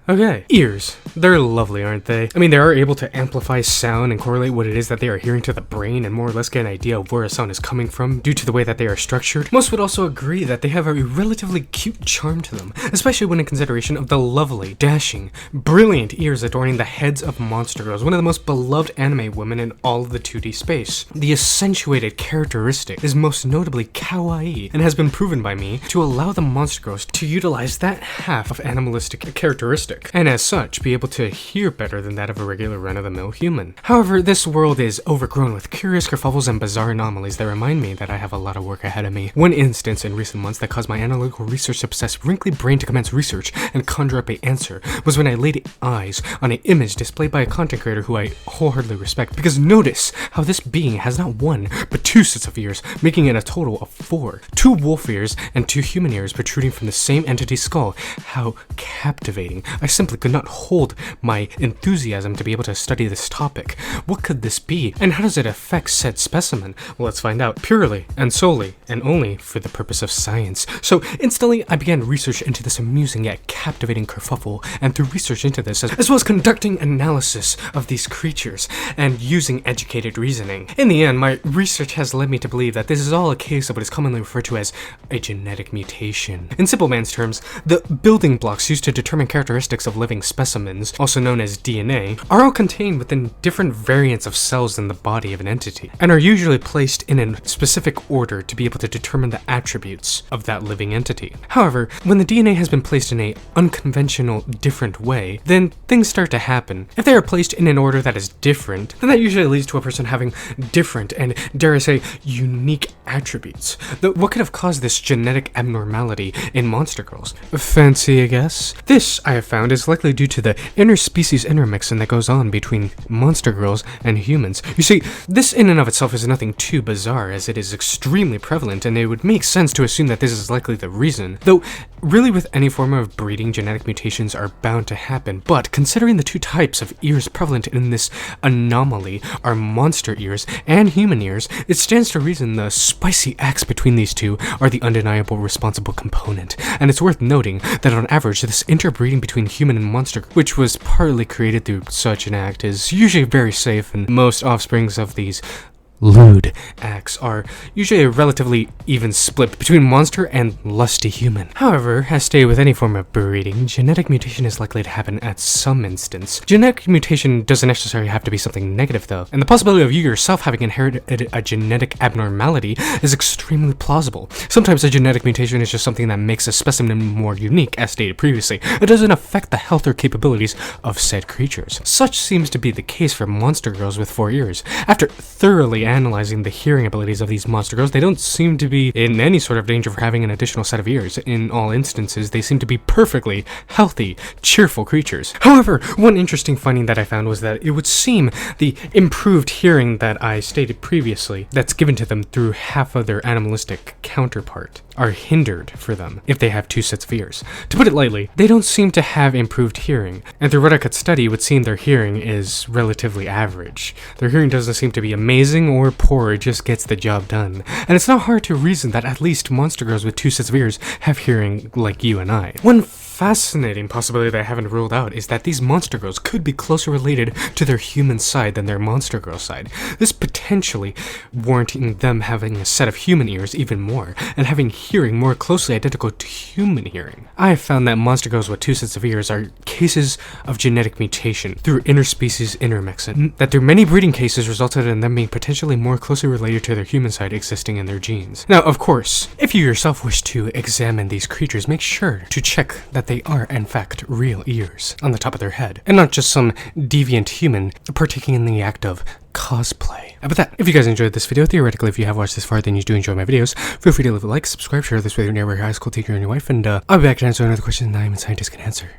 Okay, ears. They're lovely, aren't they? I mean, they are able to amplify sound and correlate what it is that they are hearing to the brain and more or less get an idea of where a sound is coming from due to the way that they are structured. Most would also agree that they have a relatively cute charm to them, especially when in consideration of the lovely, dashing, brilliant ears adorning the heads of Monstergirls, one of the most beloved anime women in all of the 2D space. The accentuated characteristic is most notably kawaii and has been proven by me to allow the Monstergirls to utilize that half of animalistic characteristic, and as such be able to hear better than that of a regular run-of-the-mill human. However, this world is overgrown with curious kerfuffles and bizarre anomalies that remind me that I have a lot of work ahead of me. One instance in recent months that caused my analytical research-obsessed wrinkly brain to commence research and conjure up an answer was when I laid eyes on an image displayed by a content creator who I wholeheartedly respect, because notice how this being has not one, but two sets of ears, making it a total of 4. 2 wolf ears and 2 human ears protruding from the same entity's skull. How captivating. I simply could not hold my enthusiasm to be able to study this topic. What could this be, and how does it affect said specimen? Well, let's find out, purely and solely and only for the purpose of science. So instantly I began research into this amusing yet captivating kerfuffle, and through research into this, as well as conducting analysis of these creatures and using educated reasoning, in the end my research has led me to believe that this is all a case of what is commonly referred to as a genetic mutation. In simple man's terms, the building blocks used to determine characteristics of living specimens, also known as DNA, are all contained within different variants of cells in the body of an entity, and are usually placed in a specific order to be able to determine the attributes of that living entity. However, when the DNA has been placed in an unconventional, different way, then things start to happen. If they are placed in an order that is different, then that usually leads to a person having different and, dare I say, unique attributes. What could have caused this genetic abnormality in Monstergirls? Fancy a guess? This, I have found, is likely due to the interspecies intermixing that goes on between Monstergirls and humans. You see, this in and of itself is nothing too bizarre, as it is extremely prevalent, and it would make sense to assume that this is likely the reason. Though, really with any form of breeding, genetic mutations are bound to happen, but considering the 2 types of ears prevalent in this anomaly are monster ears and human ears, it stands to reason the spicy acts between these two are the undeniable responsible component. And it's worth noting that on average, this interbreeding between human and monster, which was partly created through such an act, is usually very safe, and most offsprings of these lewd acts are usually a relatively even split between monster and lusty human. However, as stated with any form of breeding, genetic mutation is likely to happen at some instance. Genetic mutation doesn't necessarily have to be something negative though, and the possibility of you yourself having inherited a genetic abnormality is extremely plausible. Sometimes a genetic mutation is just something that makes a specimen more unique, as stated previously. It doesn't affect the health or capabilities of said creatures. Such seems to be the case for Monstergirls with 4 ears. After thoroughly analyzing the hearing abilities of these Monstergirls, they don't seem to be in any sort of danger for having an additional set of ears. In all instances, they seem to be perfectly healthy, cheerful creatures. However, one interesting finding that I found was that it would seem the improved hearing that I stated previously, that's given to them through half of their animalistic counterpart, are hindered for them if they have 2 sets of ears. To put it lightly, they don't seem to have improved hearing, and through what I could study, it would seem their hearing is relatively average. Their hearing doesn't seem to be amazing or poor, it just gets the job done. And it's not hard to reason that at least Monstergirls with 2 sets of ears have hearing like you and I. One fascinating possibility that I haven't ruled out is that these Monstergirls could be closer related to their human side than their Monstergirl side. This potentially warranting them having a set of human ears even more, and having hearing more closely identical to human hearing. I have found that Monstergirls with 2 sets of ears are cases of genetic mutation through interspecies intermixing, that through many breeding cases resulted in them being potentially more closely related to their human side existing in their genes. Now, of course, if you yourself wish to examine these creatures, make sure to check that they are in fact real ears on the top of their head, and not just some deviant human partaking in the act of cosplay. But that, if you guys enjoyed this video, theoretically if you have watched this far then you do enjoy my videos, feel free to leave a like, subscribe, share this with your neighbor, high school teacher, and your wife, and I'll be back to answer another question that I am a scientist can answer.